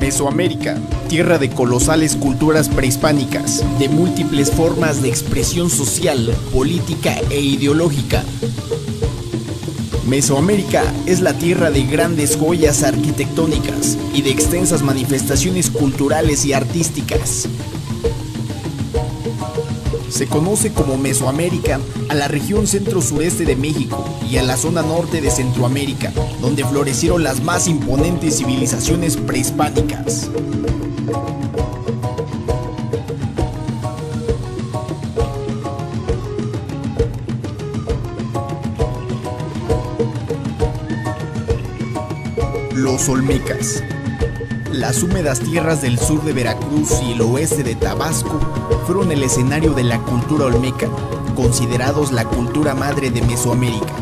Mesoamérica, tierra de colosales culturas prehispánicas, de múltiples formas de expresión social, política e ideológica. Mesoamérica es la tierra de grandes joyas arquitectónicas y de extensas manifestaciones culturales y artísticas. Se conoce como Mesoamérica a la región centro-sureste de México y a la zona norte de Centroamérica, donde florecieron las más imponentes civilizaciones prehispánicas. Los olmecas. Las húmedas tierras del sur de Veracruz y el oeste de Tabasco fueron el escenario de la cultura olmeca, considerados la cultura madre de Mesoamérica.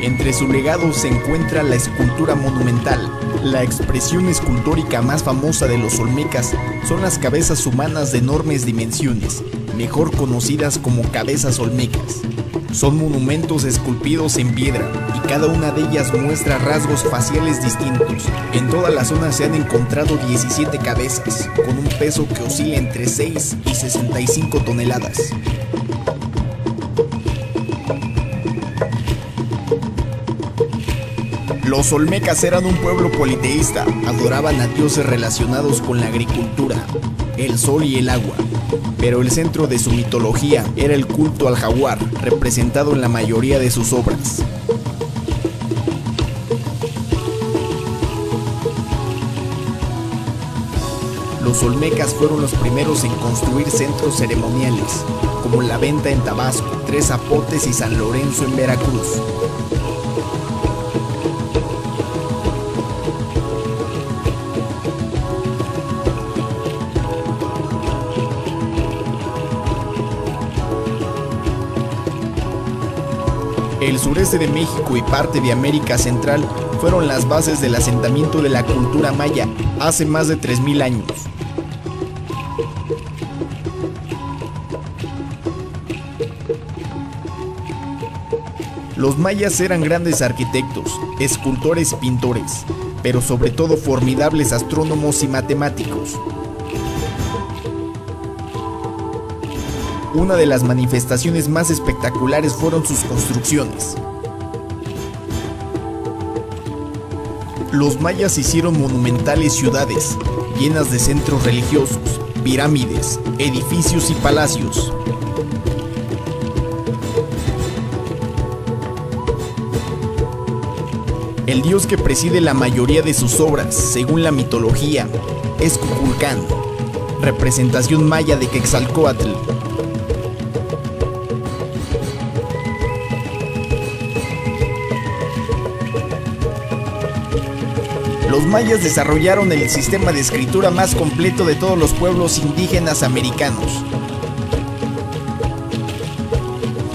Entre su legado se encuentra la escultura monumental. La expresión escultórica más famosa de los olmecas son las cabezas humanas de enormes dimensiones, mejor conocidas como cabezas olmecas. Son monumentos esculpidos en piedra y cada una de ellas muestra rasgos faciales distintos. En toda la zona se han encontrado 17 cabezas, con un peso que oscila entre 6 y 65 toneladas. Los olmecas eran un pueblo politeísta, adoraban a dioses relacionados con la agricultura, el sol y el agua. Pero el centro de su mitología era el culto al jaguar, representado en la mayoría de sus obras. Los olmecas fueron los primeros en construir centros ceremoniales, como la Venta en Tabasco, Tres Zapotes y San Lorenzo en Veracruz. El sureste de México y parte de América Central fueron las bases del asentamiento de la cultura maya hace más de 3000 años. Los mayas eran grandes arquitectos, escultores y pintores, pero sobre todo formidables astrónomos y matemáticos. Una de las manifestaciones más espectaculares fueron sus construcciones. Los mayas hicieron monumentales ciudades, llenas de centros religiosos, pirámides, edificios y palacios. El dios que preside la mayoría de sus obras, según la mitología, es Kukulcán, representación maya de Quetzalcóatl. Los mayas desarrollaron el sistema de escritura más completo de todos los pueblos indígenas americanos.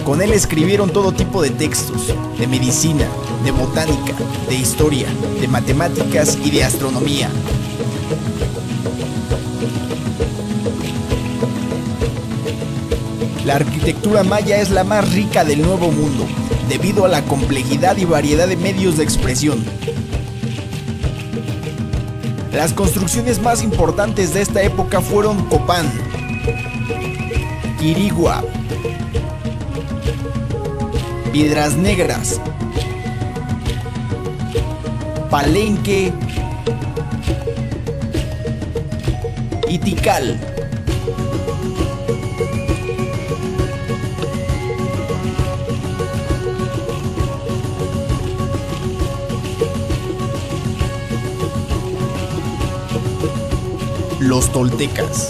Con él escribieron todo tipo de textos, de medicina, de botánica, de historia, de matemáticas y de astronomía. La arquitectura maya es la más rica del Nuevo Mundo, debido a la complejidad y variedad de medios de expresión. Las construcciones más importantes de esta época fueron Copán, Quirigua, Piedras Negras, Palenque y Tikal. Los toltecas.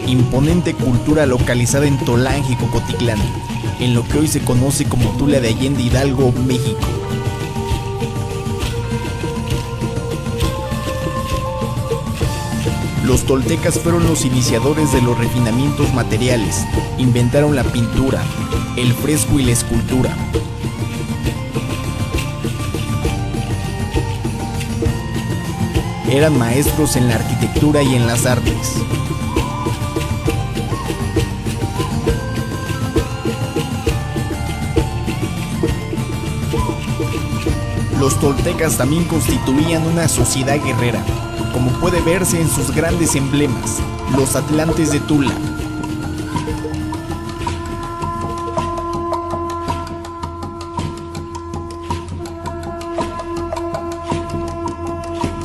Imponente cultura localizada en Tolange, Cocotitlán, en lo que hoy se conoce como Tula de Allende, Hidalgo, México. Los toltecas fueron los iniciadores de los refinamientos materiales, inventaron la pintura, el fresco y la escultura. Eran maestros en la arquitectura y en las artes. Los toltecas también constituían una sociedad guerrera, como puede verse en sus grandes emblemas, los atlantes de Tula.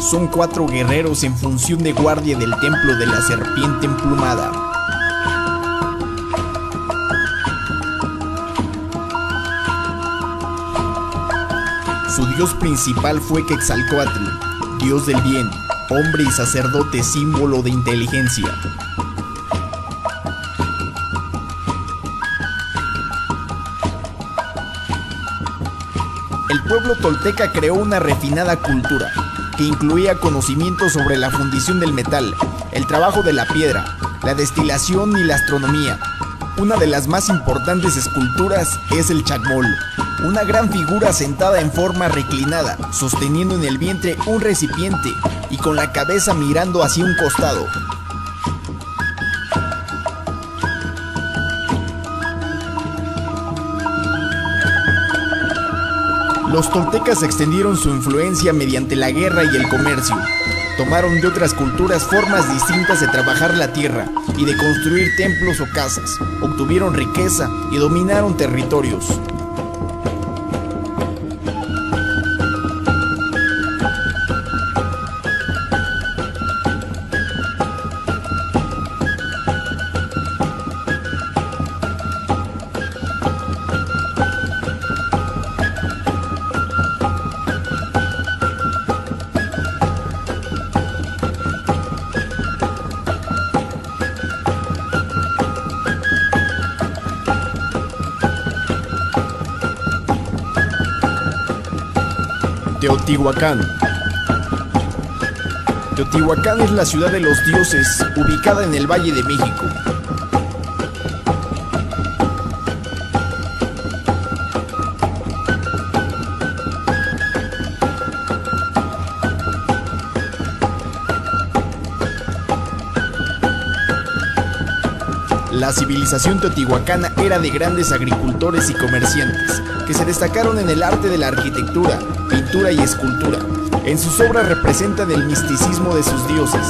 Son 4 guerreros en función de guardia del templo de la serpiente emplumada. Su dios principal fue Quetzalcóatl, dios del bien, hombre y sacerdote, símbolo de inteligencia. El pueblo tolteca creó una refinada cultura que incluía conocimientos sobre la fundición del metal, el trabajo de la piedra, la destilación y la astronomía. Una de las más importantes esculturas es el chacmol, una gran figura sentada en forma reclinada, sosteniendo en el vientre un recipiente y con la cabeza mirando hacia un costado. Los toltecas extendieron su influencia mediante la guerra y el comercio. Tomaron de otras culturas formas distintas de trabajar la tierra y de construir templos o casas. Obtuvieron riqueza y dominaron territorios. Teotihuacán. Teotihuacán es la ciudad de los dioses, ubicada en el Valle de México. La civilización teotihuacana era de grandes agricultores y comerciantes, que se destacaron en el arte de la arquitectura, pintura y escultura. En sus obras representan el misticismo de sus dioses.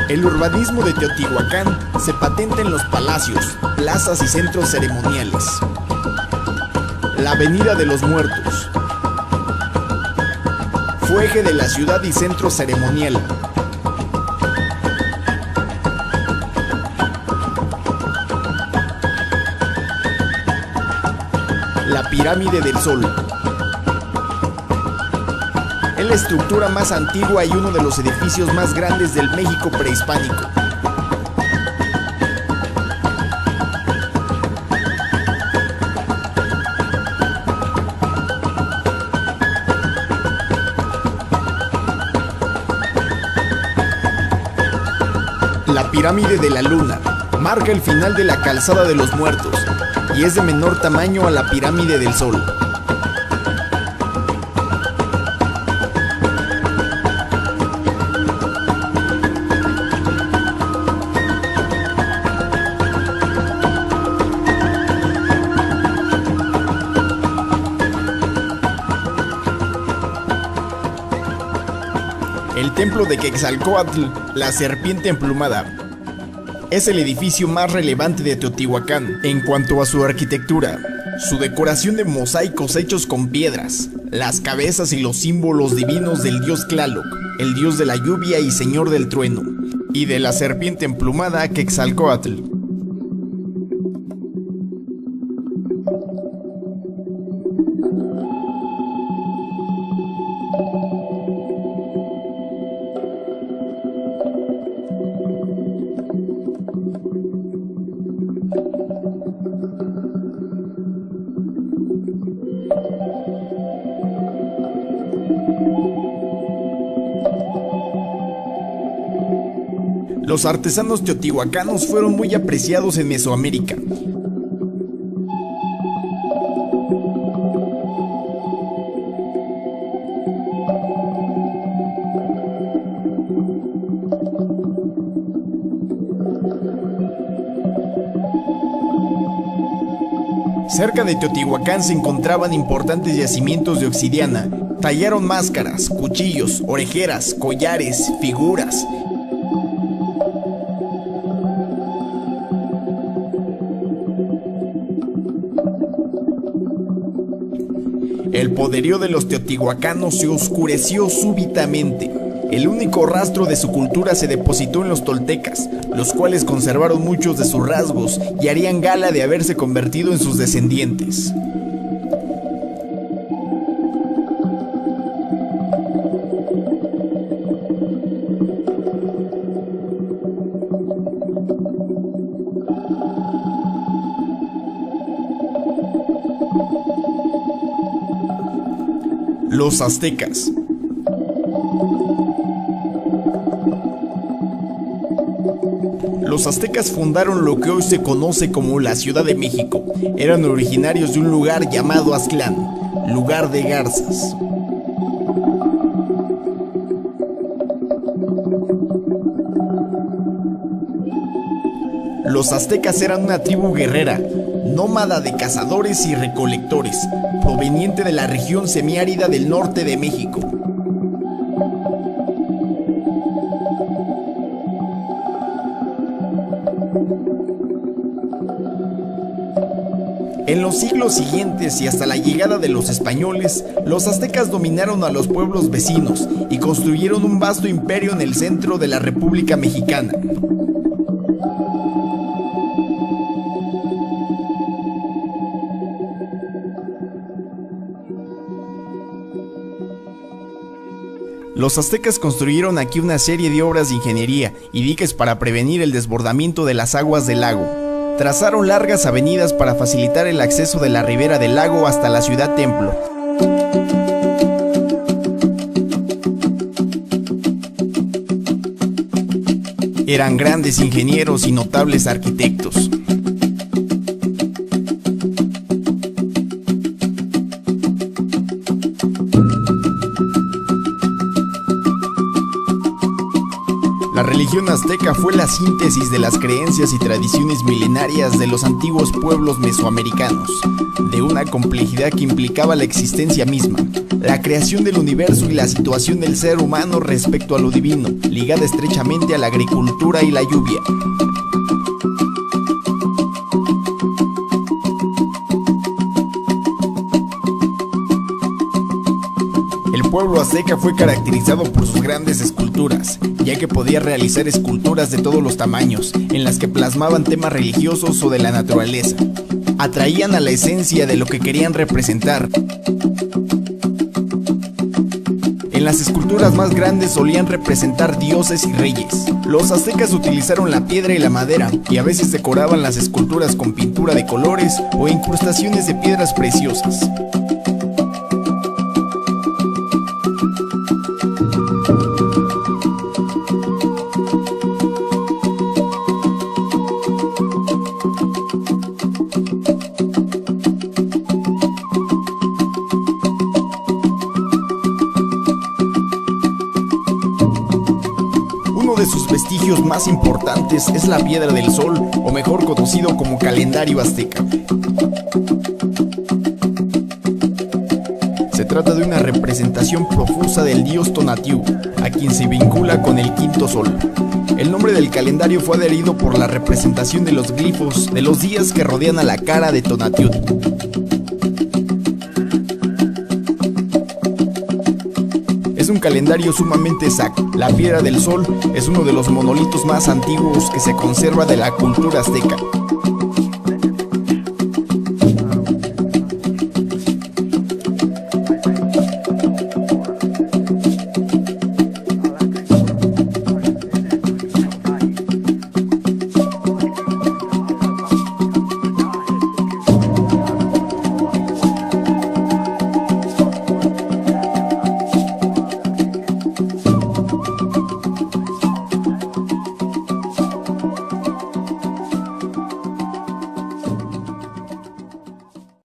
El urbanismo de Teotihuacán se patenta en los palacios, plazas y centros ceremoniales. La Avenida de los Muertos fue eje de la ciudad y centro ceremonial. La Pirámide del Sol es la estructura más antigua y uno de los edificios más grandes del México prehispánico. La Pirámide de la Luna marca el final de la Calzada de los Muertos y es de menor tamaño a la Pirámide del Sol. El templo de Quetzalcóatl, la serpiente emplumada, es el edificio más relevante de Teotihuacán en cuanto a su arquitectura, su decoración de mosaicos hechos con piedras, las cabezas y los símbolos divinos del dios Tlaloc, el dios de la lluvia y señor del trueno, y de la serpiente emplumada Quetzalcóatl. Los artesanos teotihuacanos fueron muy apreciados en Mesoamérica. Cerca de Teotihuacán se encontraban importantes yacimientos de obsidiana. Tallaron máscaras, cuchillos, orejeras, collares, figuras. El poderío de los teotihuacanos se oscureció súbitamente. El único rastro de su cultura se depositó en los toltecas, los cuales conservaron muchos de sus rasgos y harían gala de haberse convertido en sus descendientes. Los aztecas. Los aztecas fundaron lo que hoy se conoce como la Ciudad de México. Eran originarios de un lugar llamado Aztlán, lugar de garzas. Los aztecas eran una tribu guerrera, nómada de cazadores y recolectores, proveniente de la región semiárida del norte de México. En los siglos siguientes y hasta la llegada de los españoles, los aztecas dominaron a los pueblos vecinos y construyeron un vasto imperio en el centro de la República Mexicana. Los aztecas construyeron aquí una serie de obras de ingeniería y diques para prevenir el desbordamiento de las aguas del lago. Trazaron largas avenidas para facilitar el acceso de la ribera del lago hasta la ciudad templo. Eran grandes ingenieros y notables arquitectos. La religión azteca fue la síntesis de las creencias y tradiciones milenarias de los antiguos pueblos mesoamericanos, de una complejidad que implicaba la existencia misma, la creación del universo y la situación del ser humano respecto a lo divino, ligada estrechamente a la agricultura y la lluvia. El pueblo azteca fue caracterizado por sus grandes esculturas, ya que podía realizar esculturas de todos los tamaños, en las que plasmaban temas religiosos o de la naturaleza. Atraían a la esencia de lo que querían representar. En las esculturas más grandes solían representar dioses y reyes. Los aztecas utilizaron la piedra y la madera, y a veces decoraban las esculturas con pintura de colores o incrustaciones de piedras preciosas. Uno de sus vestigios más importantes es la Piedra del Sol, o mejor conocido como calendario azteca. Se trata de una representación profusa del dios Tonatiuh, a quien se vincula con el quinto sol. El nombre del calendario fue adherido por la representación de los glifos de los días que rodean a la cara de Tonatiuh. Es un calendario sumamente exacto. La Piedra del Sol es uno de los monolitos más antiguos que se conserva de la cultura azteca.